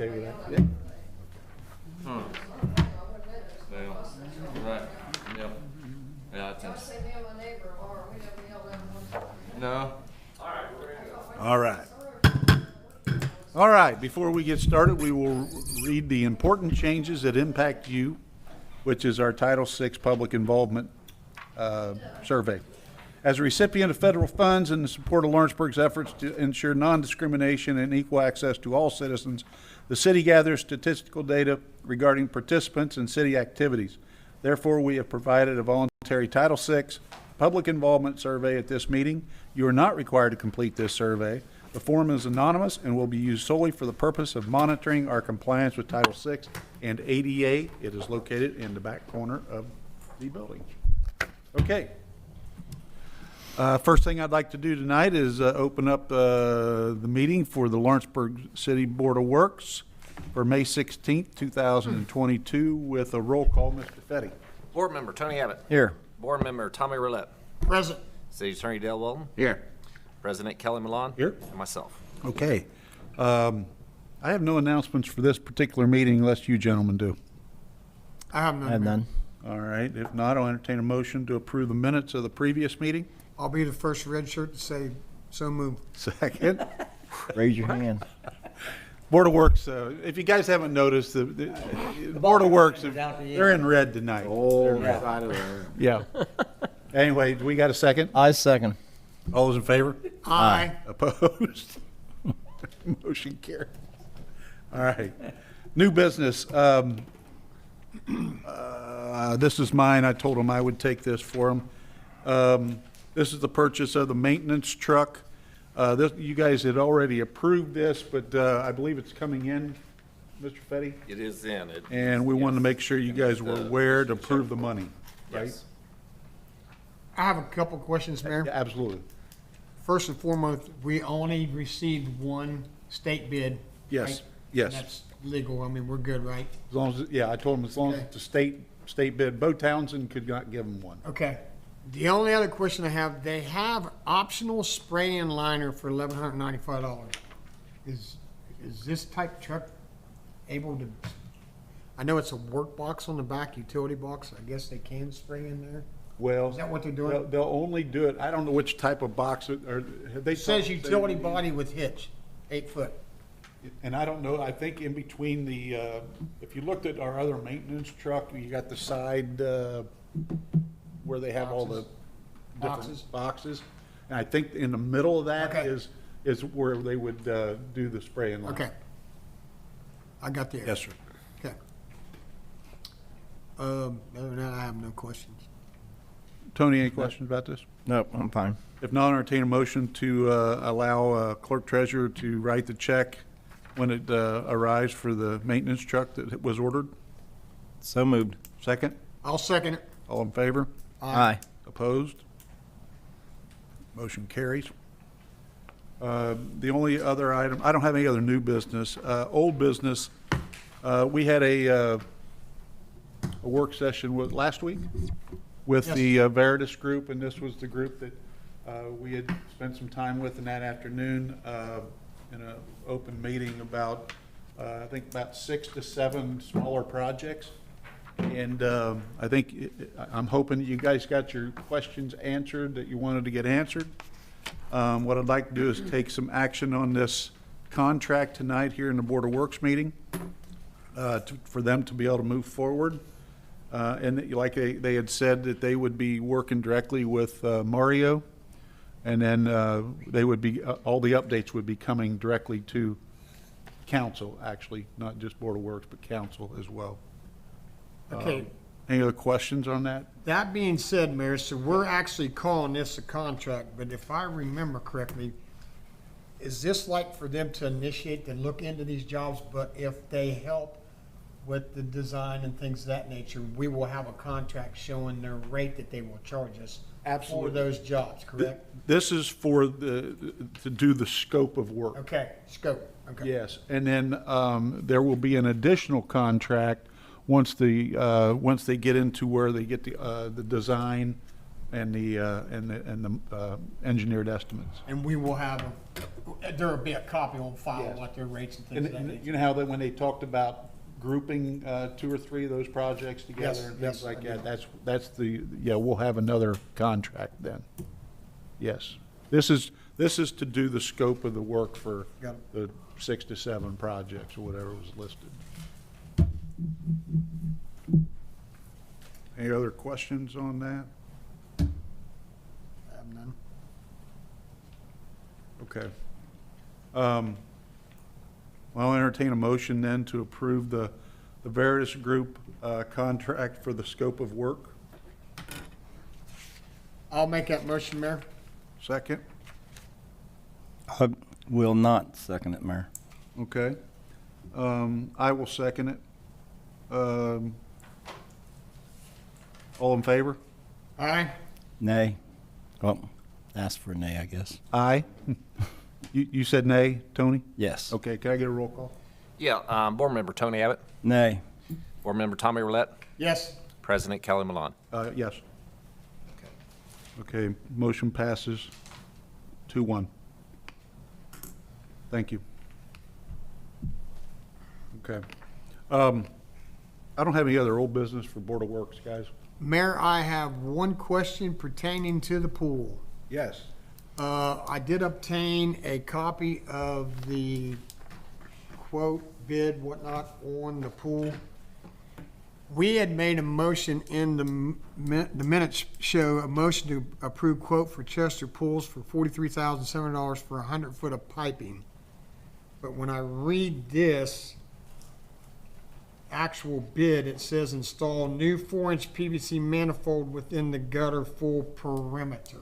okay with that? Yeah. Well, right. Yep. Yeah, I think. No. All right. All right, before we get started, we will read the important changes that impact you, which is our Title VI Public Involvement Survey. As a recipient of federal funds in the support of Lawrenceburg's efforts to ensure non-discrimination and equal access to all citizens, the city gathers statistical data regarding participants in city activities. Therefore, we have provided a voluntary Title VI Public Involvement Survey at this meeting. You are not required to complete this survey. The form is anonymous and will be used solely for the purpose of monitoring our compliance with Title VI and ADA. It is located in the back corner of the building. Okay. First thing I'd like to do tonight is open up the meeting for the Lawrenceburg City Board of Works for May 16th, 2022 with a roll call. Mr. Fetty. Board Member Tony Abbott. Here. Board Member Tommy Roulette. Present. City Attorney Dale Walton. Here. President Kelly Milan. Here. And myself. Okay. I have no announcements for this particular meeting unless you gentlemen do. I have none. I have none. All right. If not, I'll entertain a motion to approve the minutes of the previous meeting. I'll be the first red shirt to say, so moved. Second. Raise your hand. Board of Works, if you guys haven't noticed, the Board of Works, they're in red tonight. Oh, Yeah. Anyway, do we got a second? I second. All those in favor? Aye. Opposed? Motion carried. All right. New business. This is mine. I told them I would take this for them. This is the purchase of the maintenance truck. You guys had already approved this, but I believe it's coming in, Mr. Fetty? It is in. And we wanted to make sure you guys were aware to approve the money, right? Yes. I have a couple questions, Mayor. Absolutely. First and foremost, we only received one state bid. Yes, right? yes. And that's legal. I mean, we're good, right? As long as, yeah, I told them as long as Okay. the state bid, Bo Townsend could not give them one. Okay. The only other question I have, they have optional spray and liner for $1,195. Is this type truck able to, I know it's a work box on the back, utility box. I guess they can spray in there. Well. Is that what they're doing? They'll only do it, I don't know which type of box, or have they? It says utility body with hitch, 8 foot. And I don't know, I think in between the, if you looked at our other maintenance truck, you got the side, where they have all the Boxes. different boxes. And I think in the middle of that Okay. is where they would do the spray and line. Okay. I got the. Yes, sir. Okay. Other than that, I have no questions. Tony, any questions about this? Nope, I'm fine. If not, entertain a motion to allow clerk treasurer to write the check when it arrives for the maintenance truck that was ordered. So moved. Second? I'll second it. All in favor? Aye. Opposed? Motion carries. The only other item, I don't have any other new business. Old business, we had a work session last week with Yes. the Veritas group, and this was the group that we had spent some time with in that afternoon in an open meeting about, I think about 6 to 7 smaller projects. And I think, I'm hoping that you guys got your questions answered that you wanted to get answered. What I'd like to do is take some action on this contract tonight here in the Board of Works meeting for them to be able to move forward. And that, like they had said, that they would be working directly with Mario, and then they would be, all the updates would be coming directly to council, actually, not just Board of Works, but council as well. Okay. Any other questions on that? That being said, Mayor, so we're actually calling this a contract, but if I remember correctly, is this like for them to initiate to look into these jobs, but if they help with the design and things of that nature, we will have a contract showing their rate that they will charge us Absolutely. for those jobs, correct? This is for to do the scope of work. Okay, scope, okay. Yes, and then there will be an additional contract once they get into where they get the design and the engineered estimates. And we will have, there'll be a copy on file, Yes. like their rates and things of that And nature. you know how that when they talked about grouping 2 or 3 of those projects together Yes, and things yes, like I do. that, that's the, yeah, we'll have another contract then. Yes. This is to do the scope of the work for Got the 6 to 7 projects or whatever was listed. Any other questions on that? I have none. Okay. Well, I'll entertain a motion then to approve the Veritas Group contract for the scope of work. I'll make that motion, Mayor. Second? I will not second it, Mayor. Okay. I will second it. All in favor? Aye. Nay. Well, ask for a nay, I guess. Aye. You said nay, Tony? Yes. Okay, can I get a roll call? Yeah, Board Member Tony Abbott, Nay. Board Member Tommy Roulette, Yes. President Kelly Malone. Yes. Okay, motion passes 2-1. Thank you. Okay. I don't have any other old business for Board of Works, guys. Mayor, I have one question pertaining to the pool. Yes. I did obtain a copy of the quote, bid, whatnot, on the pool. We had made a motion in the minutes show a motion to approve quote for Chester Pools for $43,700 for 100 foot of piping. But when I read this actual bid, it says install new 4-inch PVC manifold within the gutter full perimeter.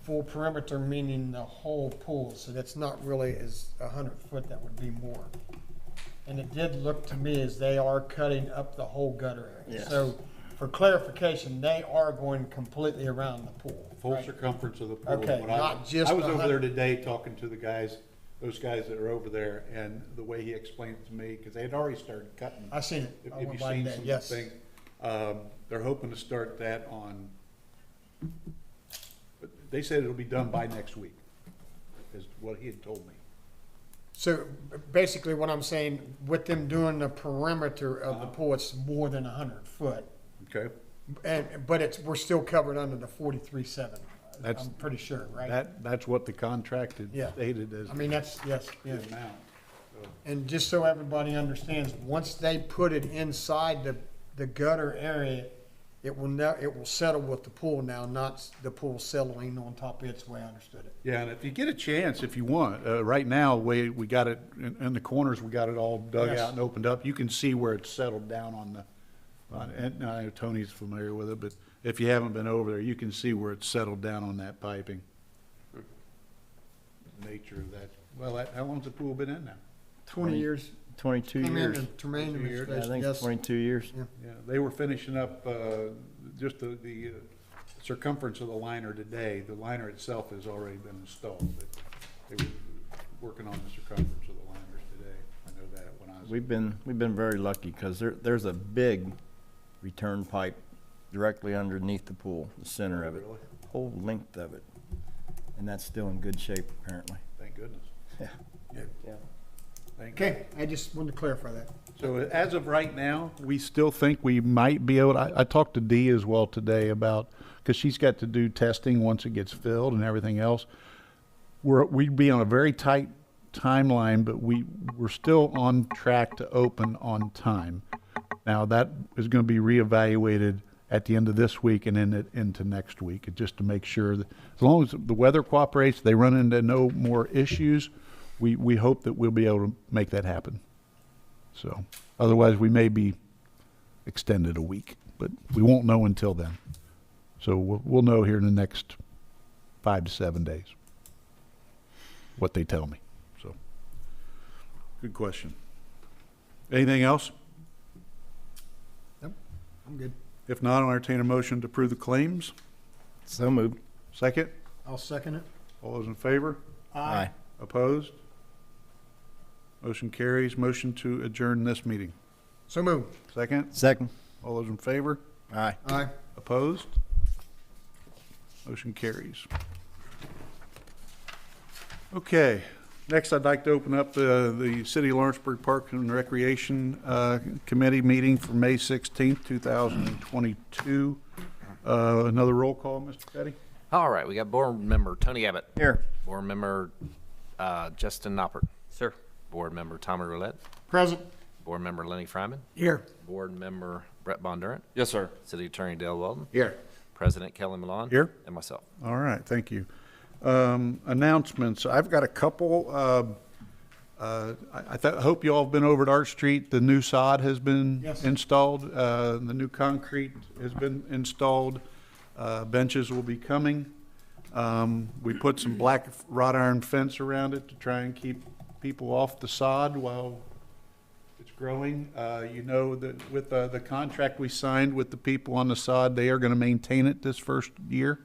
Full perimeter meaning the whole pool, so that's not really as 100 foot, that would be more. And it did look to me as they are cutting up the whole gutter area. Yes. So for clarification, they are going completely around the pool. Full right? circumference of the pool. Okay, When not just I was the over there 100. today talking to the guys, those guys that are over there, and the way he explained it to me, because they had already started cutting. I seen it. If I if went you've by seen today, yes. something, they're hoping to start that on, they said it'll be done by next week, is what he had told me. So basically what I'm saying, with them doing the perimeter of the pool, it's more than 100 foot. Okay? But we're still covered under the 43.7. That's- I'm pretty sure, right? That's what the contract had Yeah. stated as I mean, that's, yes, yeah. the amount. So, And just so everybody understands, once they put it inside the gutter area, it will settle with the pool now, not the pool settling on top of it, the way I understood it. Yeah, and if you get a chance, if you want, right now, the way we got it in the corners, we got it all dug Yes. out and opened up. You can see where it's settled down on the, and I know Tony's familiar with it, but if you haven't been over there, you can see where it's settled down on that piping. Nature of that. Well, how long's the pool been in now? 20 years. 22 Came in years. the Tremaine 22 years. I administration, think yes. it's 22 years. Yeah. Yeah, they were finishing up, just the circumference of the liner today. The liner itself has already been installed, but they were working on the circumference of the liners today. I know that when I was. We've been very lucky because there's a big return pipe directly underneath the pool, the center of it, Really? whole length of it, and that's still in good shape apparently. Thank goodness. Yeah. Yeah. Thank you. Okay, I just wanted to clarify that. So as of right now, we still think we might be able to, I talked to Dee as well today about, because she's got to do testing once it gets filled and everything else. We'd be on a very tight timeline, but we're still on track to open on time. Now, that is going to be reevaluated at the end of this week and then into next week, just to make sure that as long as the weather cooperates, they run into no more issues, we hope that we'll be able to make that happen. So, otherwise we may be extended a week, but we won't know until then. So we'll know here in the next 5 to 7 days what they tell me. So, good question. Anything else? Nope, I'm good. If not, I'll entertain a motion to approve the claims. So moved. Second, I'll second it. all those in favor? Aye. Opposed? Motion carries. Motion to adjourn this meeting. So moved. Second, Second. all those in favor? Aye. Aye. Opposed? Motion carries. Okay, next I'd like to open up the City of Lawrenceburg Park and Recreation Committee meeting for May 16th, 2022. Another roll call, Mr. Petty? All right, we got board member Tony Abbott. Here. Board member Justin Noppert. Sir. Board member Tommy Roulette. Present. Board member Lenny Fryman. Here. Board member Brett Bondurant. Yes, sir. City Attorney Dale Weldon. Here. President Kelly Malone. Here. And myself. All right, thank you. Announcements. I've got a couple. I hope you all have been over at Art Street. The new sod has been Yes. installed. The new concrete has been installed. Benches will be coming. We put some black wrought iron fence around it to try and keep people off the sod while it's growing. You know that with the contract we signed with the people on the sod, they are going to maintain it this first year.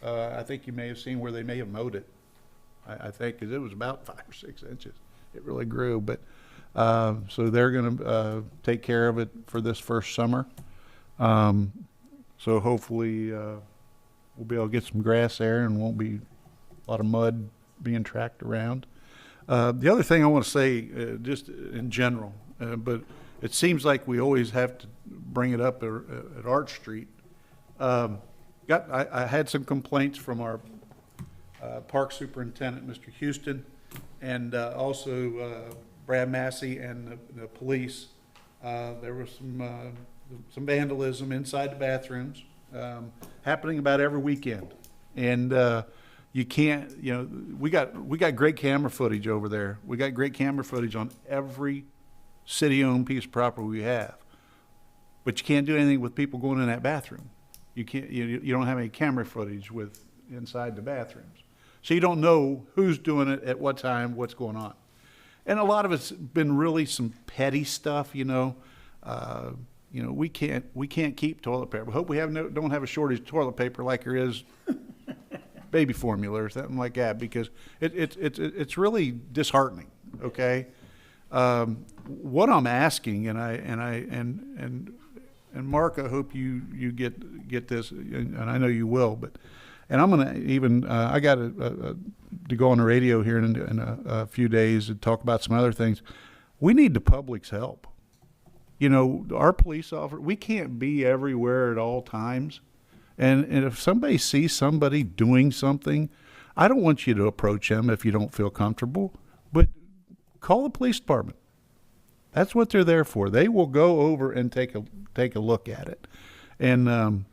I think you may have seen where they may have mowed it. I think 'cause it was about 5 or 6 inches. It really grew, but so they're going to take care of it for this first summer. So hopefully we'll be able to get some grass there and won't be a lot of mud being tracked around. The other thing I want to say, just in general, but it seems like we always have to bring it up at Arch Street. I had some complaints from our park superintendent, Mr. Houston, and also Brad Massey and the police. There was some vandalism inside the bathrooms happening about every weekend, and you can't, you know, we got great camera footage over there. We got great camera footage on every city-owned piece of property we have, but you can't do anything with people going in that bathroom. You can't. You don't have any camera footage with inside the bathrooms, so you don't know who's doing it at what time, what's going on, and a lot of it's been really some petty stuff. You know, we can't keep toilet paper. I hope we don't have a shortage of toilet paper like there is baby formula or something like that, because it's really disheartening. Okay, what I'm asking, and Mark, I hope you get this, and I know you will. And I'm gonna even I got to go on the radio here in a few days and talk about some other things. We need the public's help. You know, our police officer, we can't be everywhere at all times. And if somebody sees somebody doing something, I don't want you to approach them if you don't feel comfortable. But call the police department. That's what they're there for. They will go over and take a look at it. And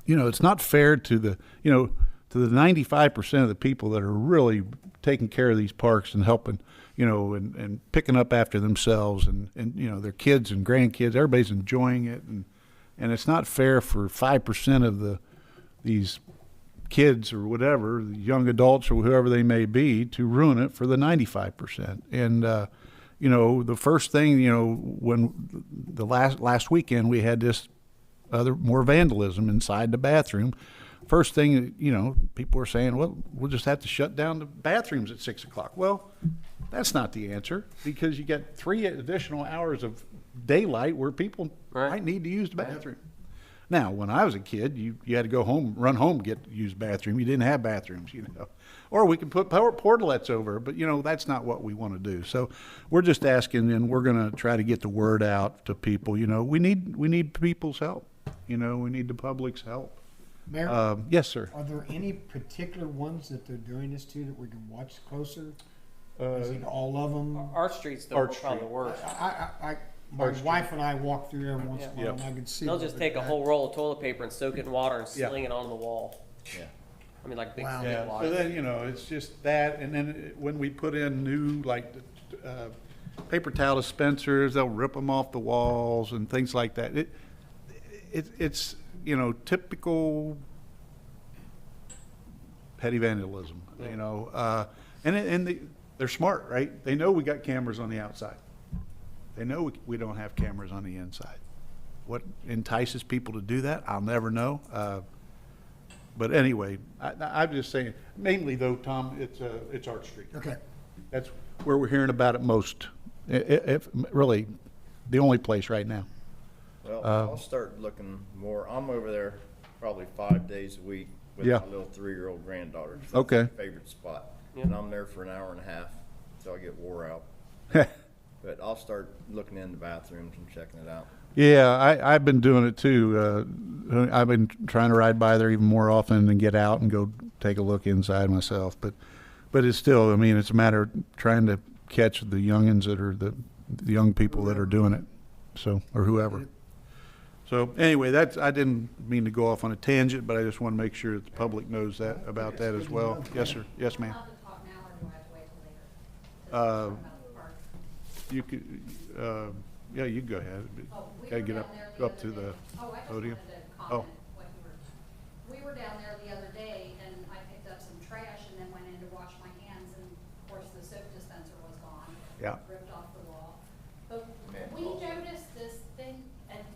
it's not fair to the 95% of the people that are really taking care of these parks and helping, and picking up after themselves and their kids and grandkids. Everybody's enjoying it, and it's not fair for 5% of these kids or whatever, the young adults or whoever they may be, to ruin it for the 95%. And the first thing, when the last weekend we had this more vandalism inside the bathroom. First thing, people are saying, well, we'll just have to shut down the bathrooms at 6 o'clock. Well, that's not the answer, because you get 3 additional hours of daylight where people might need to use the bathroom. Now, when I was a kid, you had to go home, run home, get to use the bathroom. You didn't have bathrooms, Or we can put portalets over, but that's not what we want to do. So we're just asking, and we're going to try to get the word out to people. We need people's help. We need the public's help. Mayor, yes, sir. are there any particular ones that they're doing this to that we can watch closer? Is it all of them? Arch Street's the Arch probably Street. the worst. My wife and I walk through there once in a while, and I can see. They'll just take a whole roll of toilet paper and soak it in water and Yeah. sling it on the wall. Yeah. I mean, like big Wow. Yeah, water. so then, it's just that, and then when we put in new, paper towel dispensers, they'll rip them off the walls and things like that. It's typical petty vandalism, and they're smart, right? They know we got cameras on the outside. They know we don't have cameras on the inside. What entices people to do that, I'll never know. But anyway, I'm just saying, mainly though, Tom, it's Arch Street. Okay. That's where we're hearing about it most. If really, the only place right now. Well, I'll start looking more. I'm over there probably 5 days a week, with Yeah. my little 3-year-old granddaughter. So that's Okay. my favorite spot. Yeah. And I'm there for an hour and a half until I get wore out. But I'll start looking in the bathrooms and checking it out. Yeah, I've been doing it too. I've been trying to ride by there even more often and get out and go take a look inside myself. But it's still, I mean, it's a matter of trying to catch the youngins that are the young people that are doing it. So, or whoever. So anyway, I didn't mean to go off on a tangent, but I just want to make sure that the public knows that, about that as well. Yes, sir. Yes, ma'am. Allowed to talk now, or do I have to wait till later? Uh, To talk about the park? You could, yeah, you can go ahead. Oh, we Gotta were get down up, there go up other to day. the Oh, I just podium. wanted to Oh. comment what you were, we were down there the other day, and I picked up some trash and then went in to wash my hands, and of course, the soap dispenser was gone. Yeah. Ripped off the wall. But we noticed this thing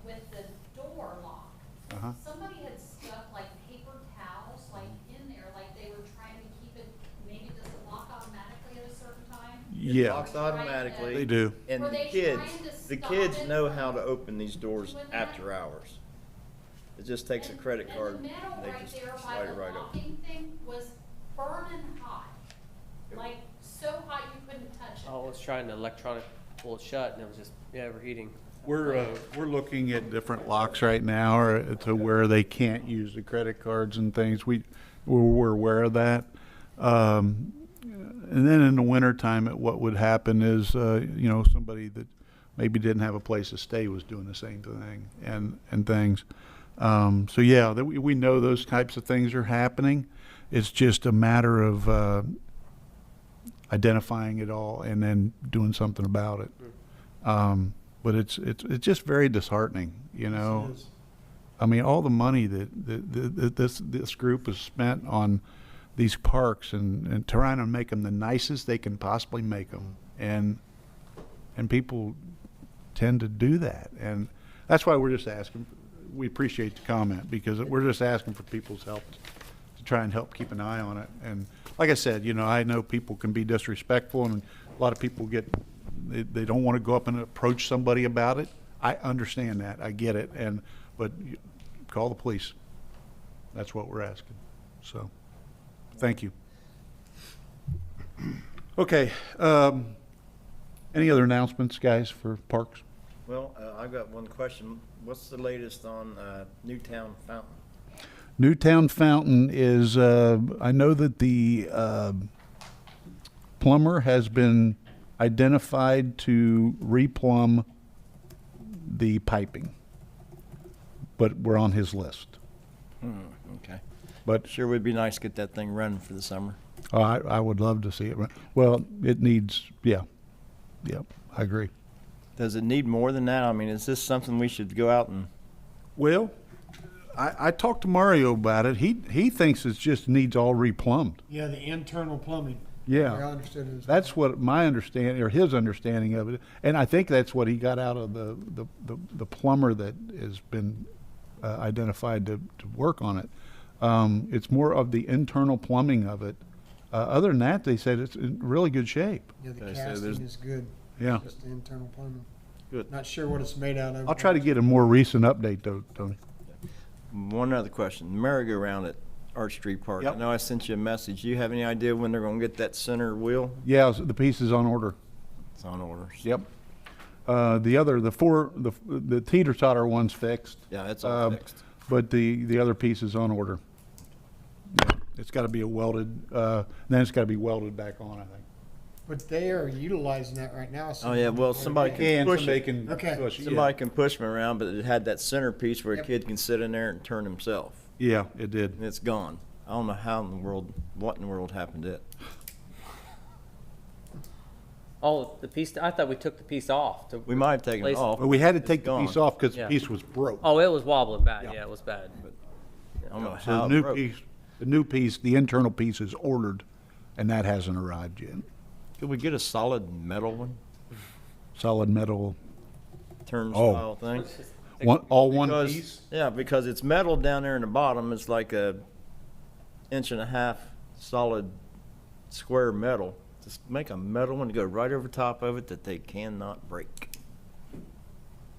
with the door lock. Uh-huh. Somebody had stuck like paper towels, like in there, like they were trying to keep it, maybe does it lock automatically at a certain time? Yeah, Locks automatically. they do. And Were the they kids, trying to the stop kids it know from how to open these doors doing that? after hours. It just takes a credit card, And the metal and they right just there by slide it the right open. locking thing was burning hot. Like, so hot you couldn't touch it. I was trying to electronic pull it shut and it was just, yeah, overheating. We're looking at different locks right now, or to where they can't use the credit cards and things. We're aware of that. And then in the wintertime, what would happen is, somebody that maybe didn't have a place to stay was doing the same thing and things. So yeah, we know those types of things are happening. It's just a matter of identifying it all and then doing something about it. But it's just very disheartening, you know. I mean, all the money that this group has spent on these parks and trying to make them the nicest they can possibly make them, and people tend to do that, and that's why we're just asking. We appreciate the comment, because we're just asking for people's help to try and help keep an eye on it. And like I said, I know people can be disrespectful, and a lot of people they don't want to go up and approach somebody about it. I understand that. I get it. But call the police. That's what we're asking. So, thank you. Okay. Any other announcements, guys, for parks? Well, I've got one question. What's the latest on Newtown Fountain? Newtown Fountain is, I know that the plumber has been identified to replumb the piping, but we're on his list. Okay. But Sure would be nice to get that thing running for the summer. I would love to see it run. Well, it needs, yeah, I agree. Does it need more than that? I mean, is this something we should go out and? Well, I talked to Mario about it. He thinks it just needs all replumbed. Yeah, the internal plumbing. Yeah. I understood it as. That's what my understanding, or his understanding of it, and I think that's what he got out of the plumber that has been identified to work on it. It's more of the internal plumbing of it. Other than that, they said it's in really good shape. Yeah, the Okay, so casting there's- is good. Yeah. Just the internal plumbing. Good. Not sure what it's made out of. I'll try to get a more recent update though, Tony. One other question. Merry-go-round at Arch Street Park. Yep. I know I sent you a message. Do you have any idea when they're gonna get that center wheel? Yeah, the piece is on order. It's on order. Yep. The teeter-totter one's fixed. Yeah, it's all Um, fixed. But the other piece is on order. Yeah, it's got to be then it's got to be welded back on, I think. But they are utilizing that right now. so- Oh, yeah, well, somebody can push somebody it. can Okay. push it, Somebody can push them around, but it had that centerpiece where a Yep. kid can sit in there and turn himself. Yeah, it did. And it's gone. I don't know what in the world happened to it. Oh, the piece, I thought we took the piece off. We might have taken it Place- off. Well, we had to It's take the piece gone. off because the Yeah. piece was broke. Oh, it was wobbling bad. Yeah. Yeah, it was bad. I don't know So how the it new broke. piece, the internal piece is ordered, and that hasn't arrived yet. Could we get a solid metal one, Solid metal, turnstile thing? all one Because- piece? Yeah, because it's metal down there in the bottom. It's like a inch and a half solid square metal. Just make a metal one to go right over top of it that they cannot break.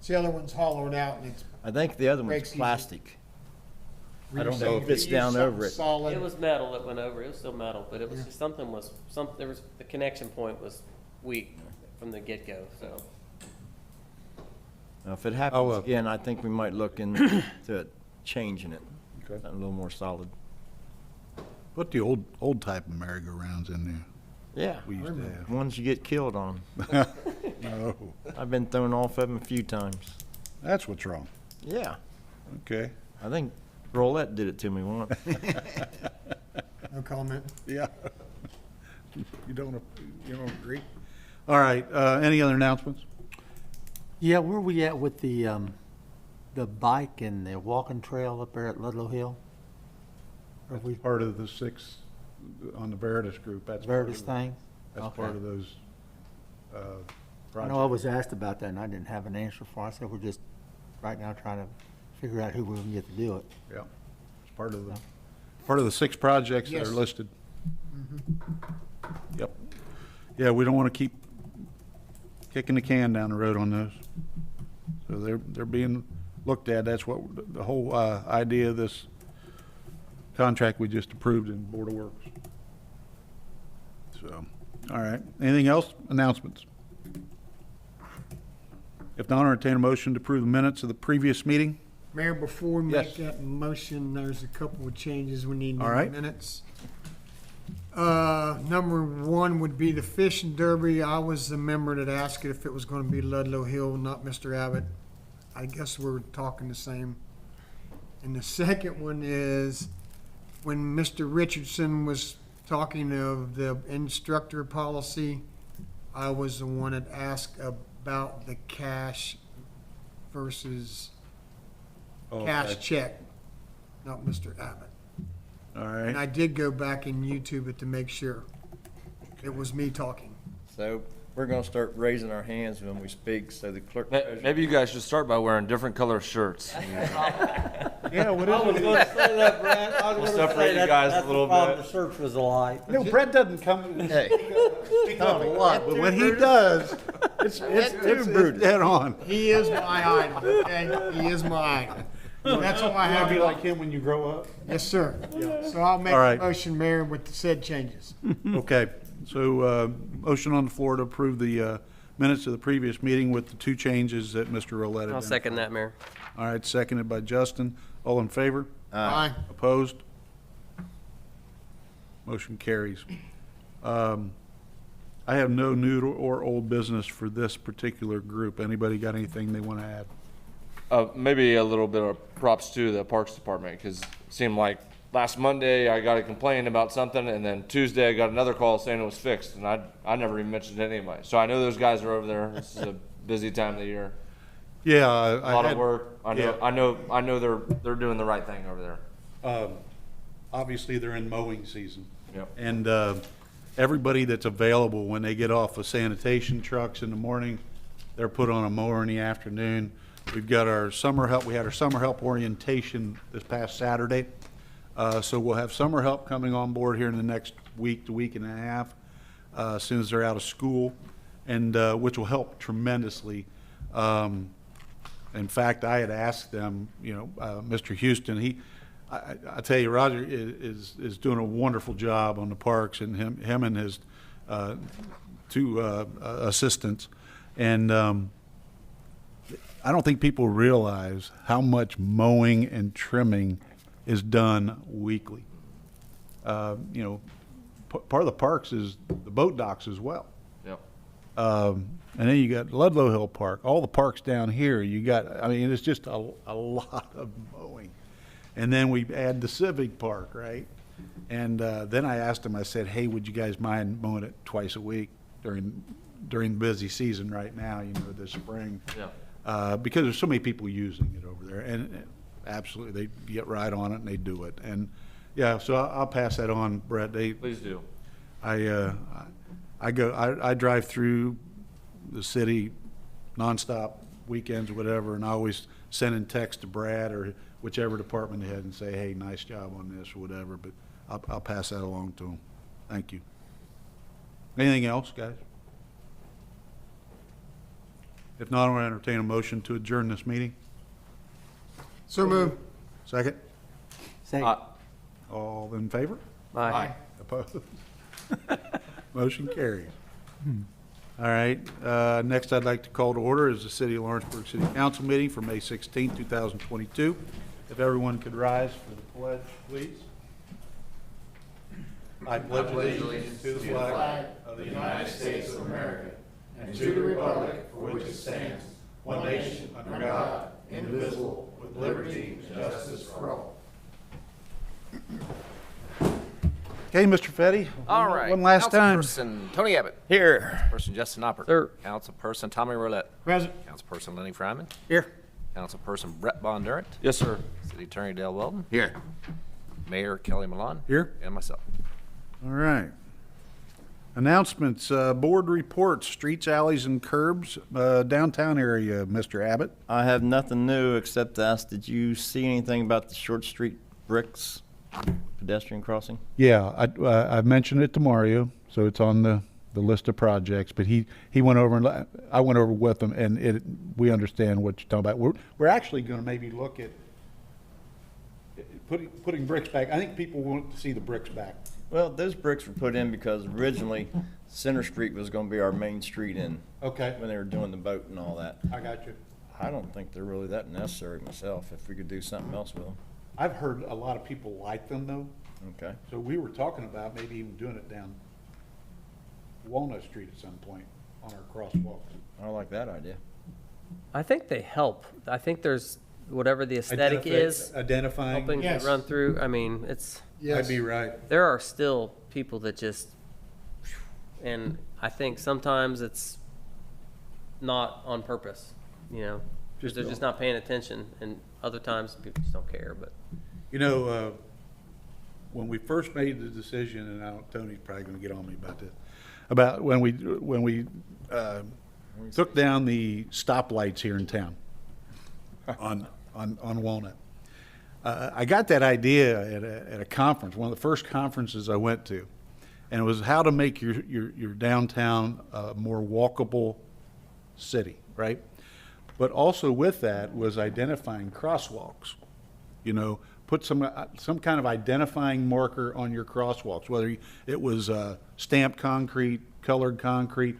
The other one's hollowed out and it's, I think the other one's Breaks easy. plastic. I don't know if it's down over it. Solid. It was metal that went over, it was still metal, but it was just there was, the connection point was weak from the get-go, so. Now, if it happens again, I think we might look into it, changing it. Okay. Something a little more solid. Put the old type of merry-go-rounds in there Yeah. we used to have. Ones you get killed on. No, I've been thrown off of them a few times. that's what's wrong. Yeah. Okay, I think Roulette did it to me once. No comment. yeah. You don't agree? All right, any other announcements? Yeah, where are we at with the bike and the walking trail up there at Ludlow Hill? Are we, Part of the 6 on the Veritas group, that's part Veritas of, thing? that's Okay. part of those I projects. know I was asked about that and I didn't have an answer for it, so we're just right now trying to figure out who we can get to do it. Yeah, it's part of the 6 projects that Yes. are listed. Yep. Yeah, we don't want to keep kicking the can down the road on those. So they're being looked at. That's what the whole idea of this contract we just approved in Board of Works. So, all right. Anything else? Announcements? If not, I'll entertain a motion to approve the minutes of the previous meeting. Mayor, before we Yes. make that motion, there's a couple of changes we need in All the right. minutes. Number 1 would be the fishing derby. I was the member that asked it if it was gonna be Ludlow Hill, not Mr. Abbott. I guess we're talking the same. And the second one is when Mr. Richardson was talking of the instructor policy, I was the one that asked about the cash versus cash check, not Mr. Abbott. All And right. I did go back and YouTube it to make sure it was me talking. So we're gonna start raising our hands when we speak, so the clerk. Maybe you guys should start by wearing different color shirts. Yeah, what I was is gonna say that, Brad. I was We'll gonna separate say you that- guys a that's the little problem, bit. The search was alike. No, Brett doesn't come Hey, speak up a lot, but when he does, it's dead on. He is my idol, okay? He is my idol. That's why I have be it. like him when you grow up? Yes, sir. So I'll make All a right. motion, Mayor, with the said changes. Okay, so, motion on the floor to approve the, minutes of the previous meeting with the 2 changes that Mr. Roulette I'll second that, Mayor. All right, seconded by Justin. All in favor? Aye. Opposed? Motion carries. I have no new or old business for this particular group. Anybody got anything they want to add? Maybe a little bit of props to the Parks Department, because it seemed like last Monday I got a complaint about something, and then Tuesday I got another call saying it was fixed, and I never even mentioned it to anybody. So I know those guys are over there. This is a busy time of the year. Yeah, A lot I of work. I know. yeah. I know they're doing the right thing over there. had, obviously, they're in mowing season. Yep. And everybody that's available when they get off of sanitation trucks in the morning, they're put on a mower in the afternoon. We've got our summer help, we had our summer help orientation this past Saturday. So we'll have summer help coming on board here in the next week to week and a half, as soon as they're out of school, and which will help tremendously. In fact, I had asked them, Mr. Houston, I tell you, Roger is doing a wonderful job on the parks, and him and his 2 assistants. And I don't think people realize how much mowing and trimming is done weekly. Part of the parks is the boat docks as well. Yep. And then you got Ludlow Hill Park, all the parks down here, it's just a lot of mowing. And then we add the Civic Park, right? And then I asked them, I said, hey, would you guys mind mowing it twice a week during busy season right now, this spring? Yeah. Because there's so many people using it over there, and absolutely, they get right on it and they do it. And, yeah, so I'll pass that on, Brett. Please do. I drive through the city nonstop, weekends, whatever, and I always send in text to Brad or whichever department head and say, hey, nice job on this or whatever, but I'll pass that along to him. Thank you. Anything else, guys? If not, I'm going to entertain a motion to adjourn this meeting. So move. Second? Second. All in favor? Aye. Opposed? Motion carries. All right, next I'd like to call to order is the City of Lawrenceburg City Council meeting for May 16, 2022. If everyone could rise for the pledge, please. I pledge allegiance to the flag of the United States of America and to the republic for which it stands, one nation, under God, indivisible, with liberty and justice for all. Okay, Mr. Fetty. All right. One last time. Councilperson Tony Abbott. Here. Person Justin Oppert. Sir. Councilperson Tommy Roulette. Present. Councilperson Lenny Fryman. Here. Councilperson Brett Bondurant. Yes, sir. City Attorney Dale Weldon. Here. Mayor Kelly Malone. Here. And myself. All right. Announcements, board reports, streets, alleys, and curbs, downtown area, Mr. Abbott. I have nothing new except to ask, did you see anything about the Short Street bricks pedestrian crossing? Yeah, I mentioned it to Mario, so it's on the list of projects, but he went over and I went over with him, and we understand what you're talking about. We're actually gonna maybe look at putting bricks back. I think people want to see the bricks back. Well, those bricks were put in because originally Center Street was gonna be our main street in, Okay, when they were doing the boat and all that. I got you. I don't think they're really that necessary myself, if we could do something else with them. I've heard a lot of people like them though, Okay. so we were talking about maybe even doing it down Walnut Street at some point on our crosswalks. I like that idea. I think they help. I think there's, whatever the aesthetic is, Identifying. helping to Yes. run through, I mean, it's, Yes. I'd be right. there are still people that just, and I think sometimes it's not on purpose, you know? Just They're just not paying attention, and other times people just don't care, but. You know, when we first made the decision, and Tony's probably gonna get on me about this, about when we took down the stoplights here in town on Walnut. I got that idea at a conference, one of the first conferences I went to, and it was how to make your downtown a more walkable city, right? But also with that was identifying crosswalks. You know, put some kind of identifying marker on your crosswalks, whether it was stamped concrete, colored concrete,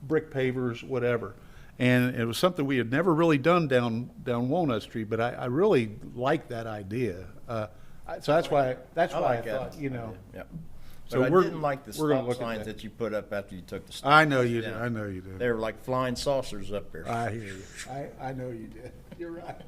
brick pavers, whatever. And it was something we had never really done down Walnut Street, but I really like that idea. So that's why I thought, you know. Yep. So But I we're- didn't like the we're gonna stop look at signs that. that you put up after you took the stop. I know you did. down. I know you did. They were like flying saucers up there. I hear you. I know you did. You're right.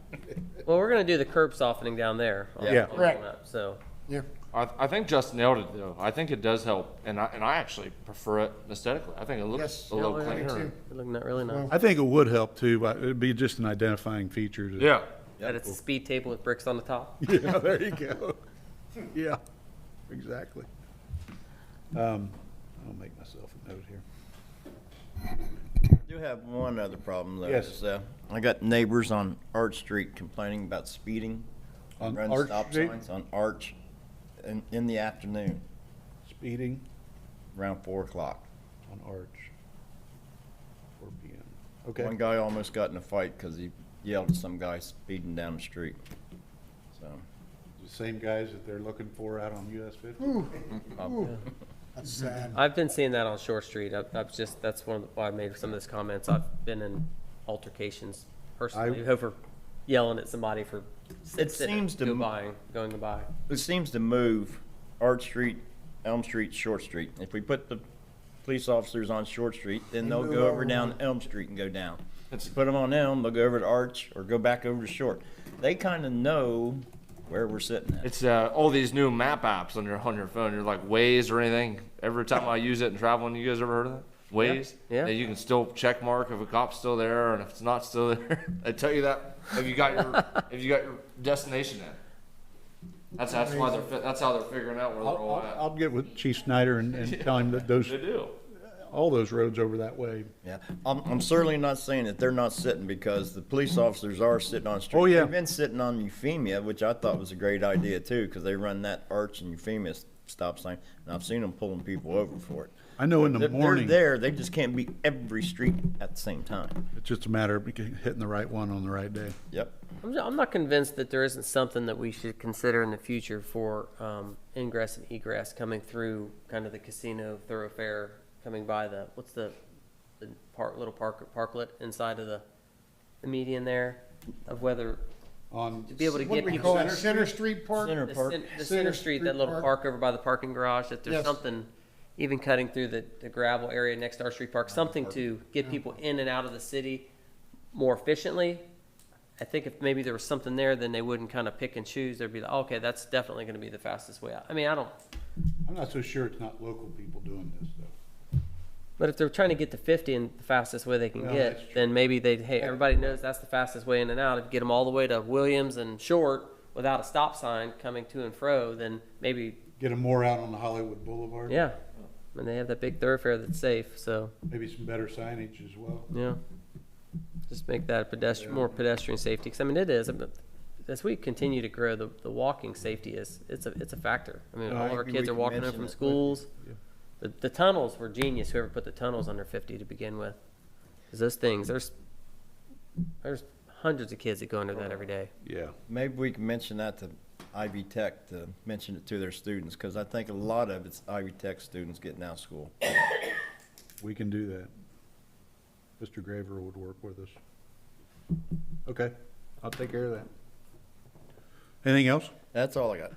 Well, we're gonna do the curb softening down there. on- Yeah. on Right. that, So, Yeah. I think Justin nailed it though. I think it does help, and I actually prefer it aesthetically. I think it looks Yes. a little Yeah, I do cleaner. too. they're looking at really nice. I think it would help too, but it'd be just an identifying feature. Yeah. That it's a speed table with bricks on the top. Yeah, there you go. Yeah, exactly. I'll make myself a note here. I do have one other problem though. Yes. is, I got neighbors on Arch Street complaining about speeding. On running Arch stop Street? signs on Arch in the afternoon, Speeding around 4 o'clock. on Arch, 4 PM. One Okay, guy almost got in a fight because he yelled at some guy speeding down the street. So, the same guys that they're looking for out on US 50? That's sad. I've been seeing that on Short Street. I've just, that's one of the, why I made some of those comments. I've been in altercations personally over yelling at somebody for It seems to going by. it seems to move Arch Street, Elm Street, Short Street. If we put the police officers on Short Street, then they'll go over down Elm Street and go down. If you put them on Elm, they'll go over to Arch or go back over to Short. They kind of know where we're sitting at. It's all these new map apps on your phone. You're like Waze or anything. Every time I use it and traveling, you guys ever heard of that? Waze. Yeah. That you can still check mark if a cop's still there and if it's not still there. They tell you that if you got your destination in. That's why that's how they're figuring out where they're all at. I'll get with Chief Snyder and tell him that those, They do. all those roads over that way. Yeah, I'm certainly not saying that they're not sitting because the police officers are sitting on street. Oh, yeah. They've been sitting on Euphemia, which I thought was a great idea too, because they run that Arch and Euphemia stop sign, and I've seen them pulling people over for it. I know in the They're morning, there, they just can't be every street at the same time. it's just a matter of hitting the right one on the right day. Yep. I'm not convinced that there isn't something that we should consider in the future for ingress and egress coming through kind of the casino thoroughfare, coming by what's the little parklet inside of the median there, of whether to be able to What get do we people. call it, Center Street Park? Center Park. The Center Street, that little park over by the parking garage, that there's Yes. something, even cutting through the gravel area next to our street park, something to get people in and out of the city more efficiently. I think if maybe there was something there, then they wouldn't kind of pick and choose. They'd be like, okay, that's definitely gonna be the fastest way out. I mean, I'm not so sure it's not local people doing this, though. but if they're trying to get to 50 and the fastest way they can Well, that's get, true. then maybe hey, everybody knows that's the fastest way in and out. If you get them all the way to Williams and Short without a stop sign coming to and fro, then maybe, Get them more out on the Hollywood Boulevard. yeah. And they have that big thoroughfare that's safe, so. Maybe some better signage as well. Yeah. Just make that more pedestrian safety, because I mean, it is, as we continue to grow, the walking safety it's a factor. I mean, No, all I of our agree. kids We are can walking home mention from it. schools. The tunnels were genius, whoever put the tunnels under 50 to begin with. Because those things, there's hundreds of kids that go under that every day. Yeah. Maybe we can mention that to Ivy Tech, to mention it to their students, because I think a lot of it's Ivy Tech students getting out of school. We can do that. Mr. Graver would work with us. Okay, I'll take care of that. Anything else? That's all I got.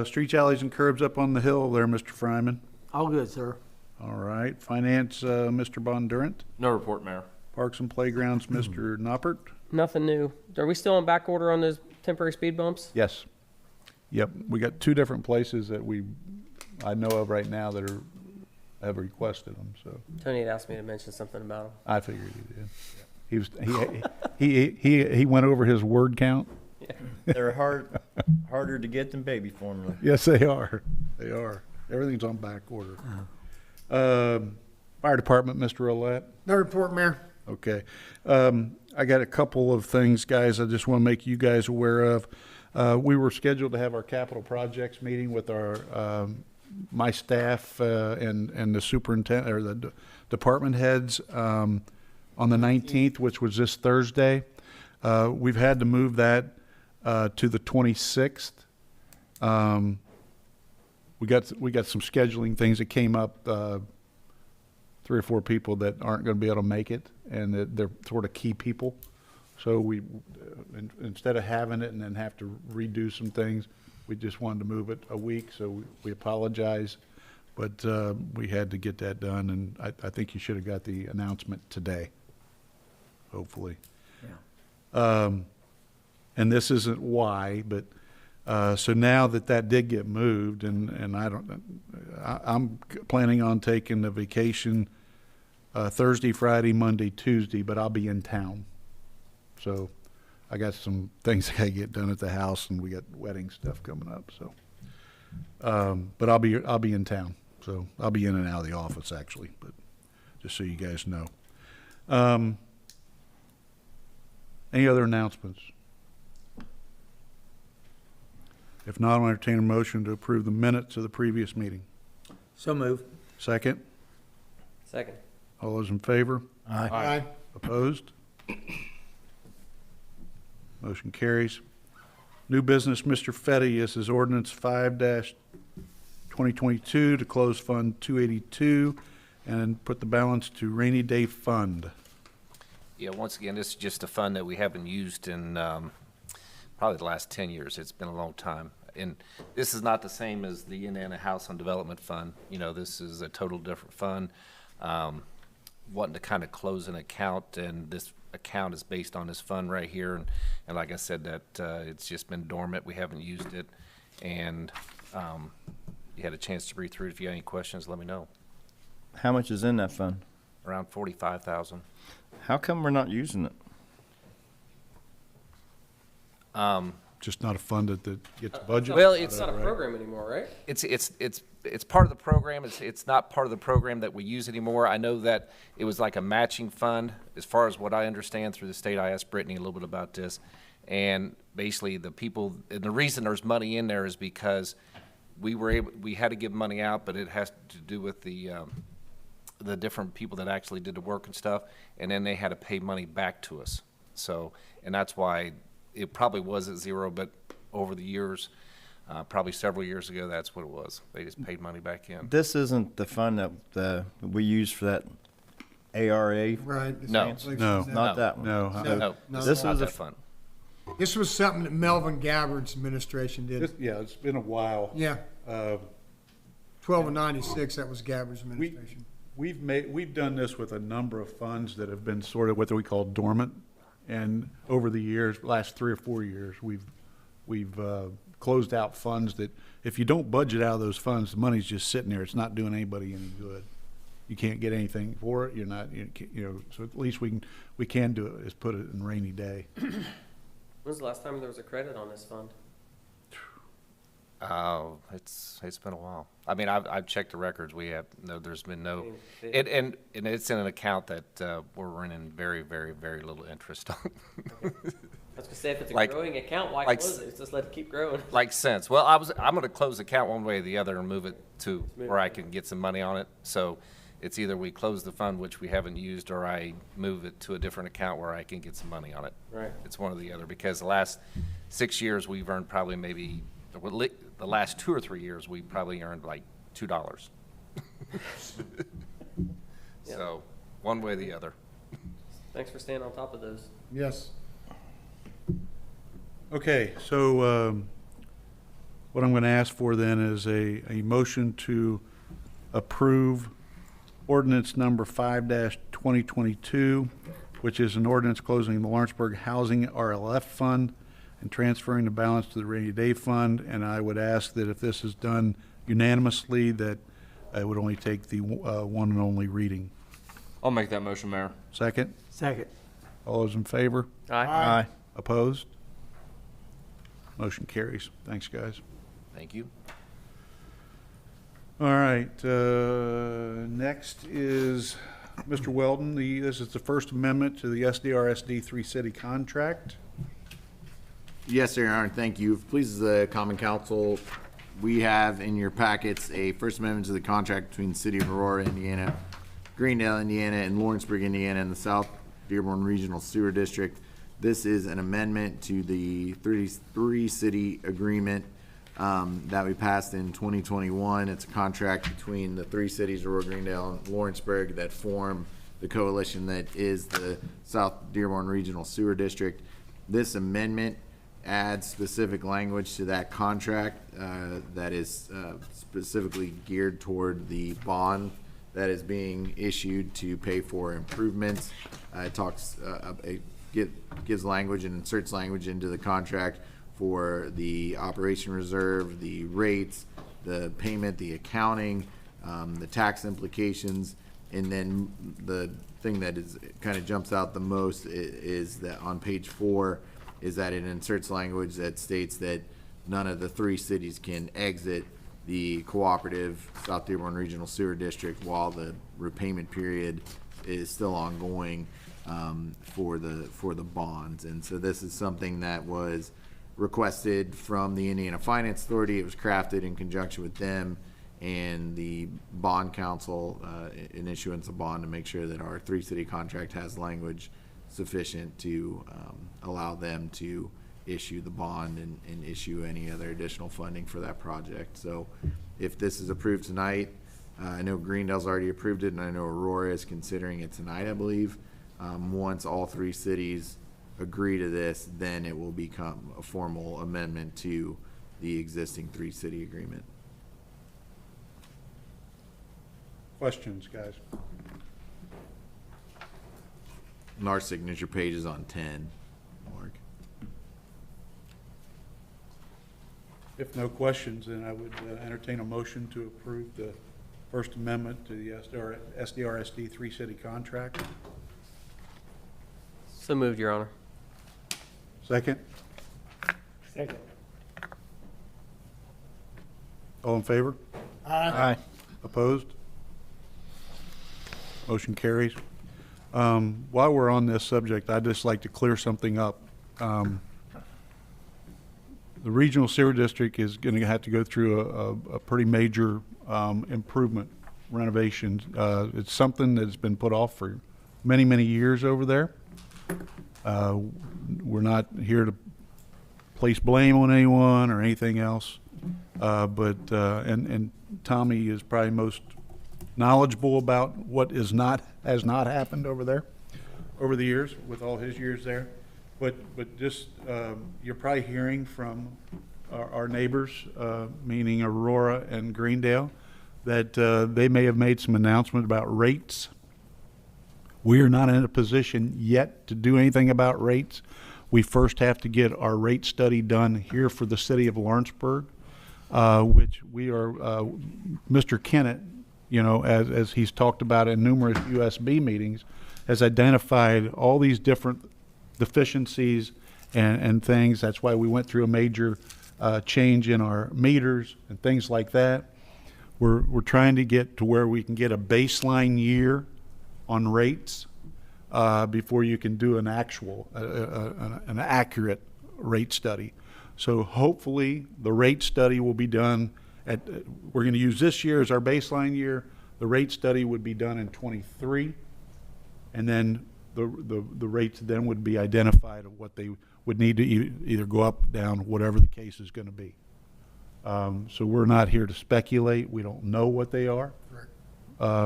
Streets, alleys, and curbs up on the hill there, Mr. Fryman. All good, sir. All right, finance, Mr. Bondurant. No report, Mayor. Parks and playgrounds, Mr. Noppert. Nothing new. Are we still on back order on those temporary speed bumps? Yes. Yep, we got two different places that I know of right now that have requested them, so Tony had asked me to mention something about them. I figured he did. He went over his word count. They're harder to get than baby formula. Yes, they are. They are. Everything's on back order. Fire department, Mr. Roulette. No report, Mayor. Okay. I got a couple of things, guys, I just want to make you guys aware of. We were scheduled to have our capital projects meeting with my staff and the superintendent, or the department heads, on the 19th, which was this Thursday. We've had to move that to the 26th. We got some scheduling things that came up, 3 or 4 people that aren't going to be able to make it, and they're sort of key people. So we, instead of having it and then have to redo some things, we just wanted to move it a week, so we apologize. But we had to get that done, and I think you should have got the announcement today, hopefully. Yeah. And this isn't why, but so now that did get moved, and I'm planning on taking the vacation Thursday, Friday, Monday, Tuesday, but I'll be in town. So I got some things I gotta get done at the house, and we got wedding stuff coming up. So, but I'll be in town, so I'll be in and out of the office actually. But just so you guys know. Any other announcements? If not, I'll entertain a motion to approve the minutes of the previous meeting. So move. Second, Second. all those in favor? Aye. Opposed? Motion carries. New business, Mr. Fetty, this is ordinance 5-2022 to close Fund 282 and put the balance to rainy day fund. Yeah, once again, this is just a fund that we haven't used in probably the last 10 years. It's been a long time. And this is not the same as the Indiana House on Development Fund. You know, this is a total different fund. Wanting to kind of close an account, and this account is based on this fund right here. And like I said, that it's just been dormant. We haven't used it. And you had a chance to read through it. If you have any questions, let me know. How much is in that fund? Around 45,000. How come we're not using it? Just not a fund that gets budget. Well, it's not a right? program anymore, right? It's part of the program. It's not part of the program that we use anymore. I know that it was like a matching fund, as far as what I understand through the state. I asked Brittany a little bit about this, and basically the reason there's money in there is because we had to give money out, but it has to do with the different people that actually did the work and stuff, and then they had to pay money back to us. So, and that's why it probably was at zero, but over the years, probably several years ago, that's what it was. They just paid money back in. This isn't the fund that we use for that ARA. Right. it's No. like- No. Not that one. No, No, No. this is This not was a that fun. This was something that Melvin Gabbard's administration did. yeah, it's been a while. Yeah, Uh, 12 and 96, that was Gabbard's administration. We've done this with a number of funds that have been sort of what we call dormant. And over the years, last 3 or 4 years, we've closed out funds that if you don't budget out of those funds, the money's just sitting there. It's not doing anybody any good. You can't get anything for it. You're not, so at least we can do it, is put it in rainy day. When was the last time there was a credit on this fund? Oh, it's been a while. I mean, I've checked the records. There's been no, mean, and it's in an account that we're running very, very, very little interest on. I was gonna say, if it's a Like- growing account, why like close it? Just let it keep growing. Like cents. Well, I'm gonna close the account one way or the other and move it to where I can get some money on it. So it's either we close the fund, which we haven't used, or I move it to a different account where I can get some money on it. Right. It's one or the other, because the last 6 years, we've earned probably maybe, the last 2 or 3 years, we probably earned like $2. So, one way or the other. Thanks for staying on top of those. Yes. Okay, so what I'm going to ask for then is a motion to approve ordinance number 5-2022, which is an ordinance closing the Lawrenceburg Housing RLF Fund and transferring the balance to the rainy day fund. And I would ask that if this is done unanimously, that it would only take the one and only reading. I'll make that motion, Mayor. Second? Second. All those in favor? Aye. Opposed? Motion carries. Thanks, guys. Thank you. All right, next is Mr. Weldon. This is the First Amendment to the SDRSD three-city contract. Yes, sir, Your Honor, thank you. If it pleases the Common Council, we have in your packets a First Amendment to the contract between the City of Aurora, Indiana, Greendale, Indiana, and Lawrenceburg, Indiana, and the South Dearborn Regional Sewer District. This is an amendment to the three-city agreement that we passed in 2021. It's a contract between the 3 cities, Aurora, Greendale, and Lawrenceburg, that form the coalition that is the South Dearborn Regional Sewer District. This amendment adds specific language to that contract that is specifically geared toward the bond that is being issued to pay for improvements. It gives language and inserts language into the contract for the operation reserve, the rates, the payment, the accounting, the tax implications, and then the thing that is kind of jumps out the most is that on page 4 is that it inserts language that states that none of the 3 cities can exit the cooperative South Dearborn Regional Sewer District while the repayment period is still ongoing for the bonds. And so this is something that was requested from the Indiana Finance Authority. It was crafted in conjunction with them and the bond council in issuance of bond to make sure that our 3-city contract has language sufficient to allow them to issue the bond and issue any other additional funding for that project. So if this is approved tonight, I know Greendale's already approved it, and I know Aurora is considering it tonight, I believe. Once all 3 cities agree to this, then it will become a formal amendment to the existing 3-city agreement. Questions, guys? And our signature page is on 10, Mark. If no questions, then I would entertain a motion to approve the First Amendment to the SDRSD three-city contract. So moved, Your Honor. Second? Second. All in favor? Aye. Opposed? Motion carries. While we're on this subject, I'd just like to clear something up. the regional sewer district is going to have to go through a pretty major improvement renovation. It's something that's been put off for many, many years over there. We're not here to place blame on anyone or anything else, and Tommy is probably most knowledgeable about what has not happened over there over the years with all his years there. But just you're probably hearing from our neighbors, meaning Aurora and Greendale, that they may have made some announcement about rates. We are not in a position yet to do anything about rates. We first have to get our rate study done here for the city of Lawrenceburg, which we are, Mr. Kennett, you know, as he's talked about in numerous USB meetings, has identified all these different deficiencies and things. That's why we went through a major change in our meters and things like that. We're trying to get to where we can get a baseline year on rates before you can do an actual, an accurate rate study. So hopefully the rate study will be done at, we're going to use this year as our baseline year. The rate study would be done in '23, and then the rates then would be identified of what they would need to either go up, down, whatever the case is going to be. So we're not here to speculate. We don't know what they are,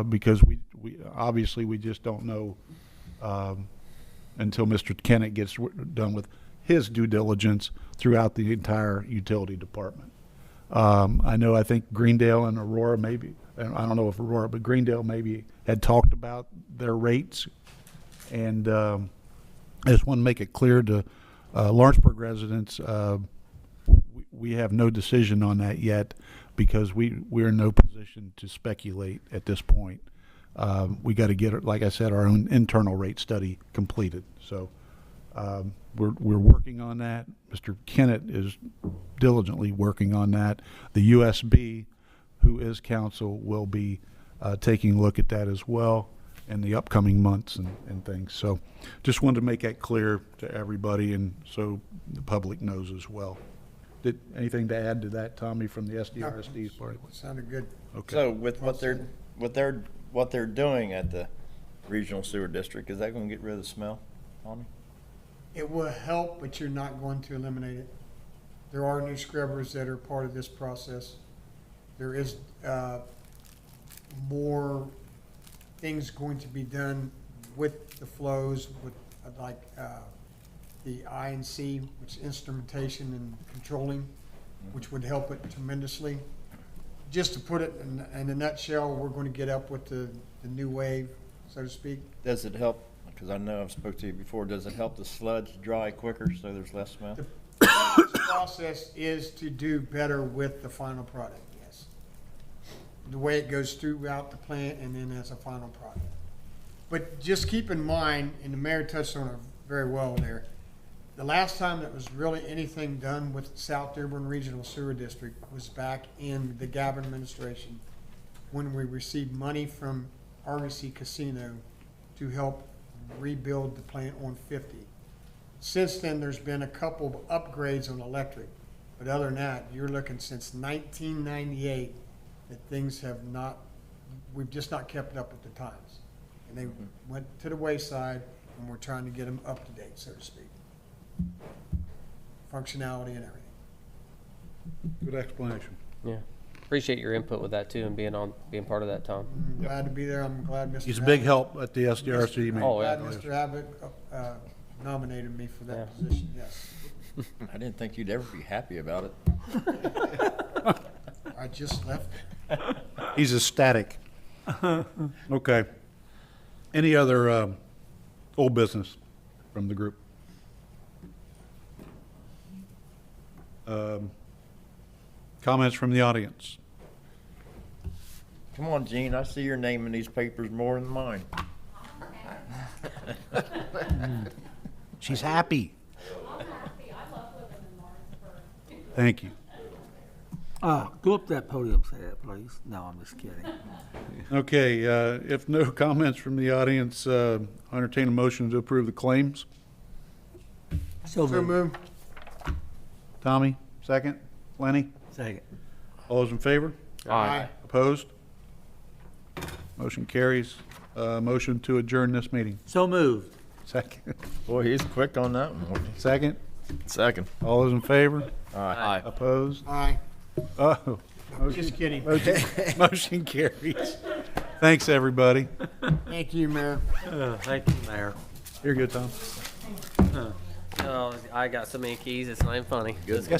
because we obviously we just don't know until Mr. Kennett gets done with his due diligence throughout the entire utility department. I think Greendale and Aurora maybe, and I don't know if Aurora, but Greendale maybe had talked about their rates. And I just want to make it clear to Lawrenceburg residents, we have no decision on that yet because we're in no position to speculate at this point. We got to get, like I said, our own internal rate study completed. So we're working on that. Mr. Kennett is diligently working on that. The USB, who is counsel, will be taking a look at that as well in the upcoming months and things. So just wanted to make that clear to everybody and so the public knows as well. Did anything to add to that, Tommy, from the SDRSD's part? Sounded good. Okay. So with what they're doing at the regional sewer district, is that going to get rid of the smell, Tommy? It will help, but you're not going to eliminate it. There are new scrubbers that are part of this process. There is more things going to be done with the flows, with like the I&C, which is instrumentation and controlling, which would help it tremendously. Just to put it in a nutshell, we're going to get up with the new wave, so to speak. Does it help? Because I know I've spoke to you before. Does it help the sludge dry quicker so there's less smell? The process is to do better with the final product, yes. The way it goes throughout the plant and then as a final product. But just keep in mind, and the mayor touched on it very well there, the last time that was really anything done with South Dearborn Regional Sewer District was back in the Gavin administration when we received money from RBC Casino to help rebuild the plant on 50. Since then, there's been a couple of upgrades on electric, but other than that, you're looking since 1998 that things have not, we've just not kept up with the times. And they went to the wayside, and we're trying to get them up to date, so to speak. Functionality and everything. Good explanation. Yeah. Appreciate your input with that too and being part of that, Tom. I'm glad to be there. I'm glad Mr. He's a big Abbott- help at the SDRC meeting. Oh, yeah. Glad Mr. Abbott nominated me for that position, yes. I didn't think you'd ever be happy about it. I just left. He's ecstatic. Okay. Any other old business from the group? Comments from the audience? Come on, Gene, I see your name in these papers more than mine. She's happy. I'm happy. I love living in Lawrenceburg. Thank you. Go up that podium, say that, please. No, I'm just kidding. Okay, if no comments from the audience, entertain a motion to approve the claims. So So moved. move. Tommy, Second? Lenny? Second. All those in favor? Aye. Opposed? Motion carries. Motion to adjourn this meeting. So moved. Second? Boy, he's quick on that one. Second? Second. All those in favor? Aye. Opposed? Aye. Oh, Just kidding. motion carries. Thanks, everybody. Thank you, Mayor. Thank you, Mayor. You're good, Tom. Oh, I got so many keys, it's not even funny. Good. It's gonna be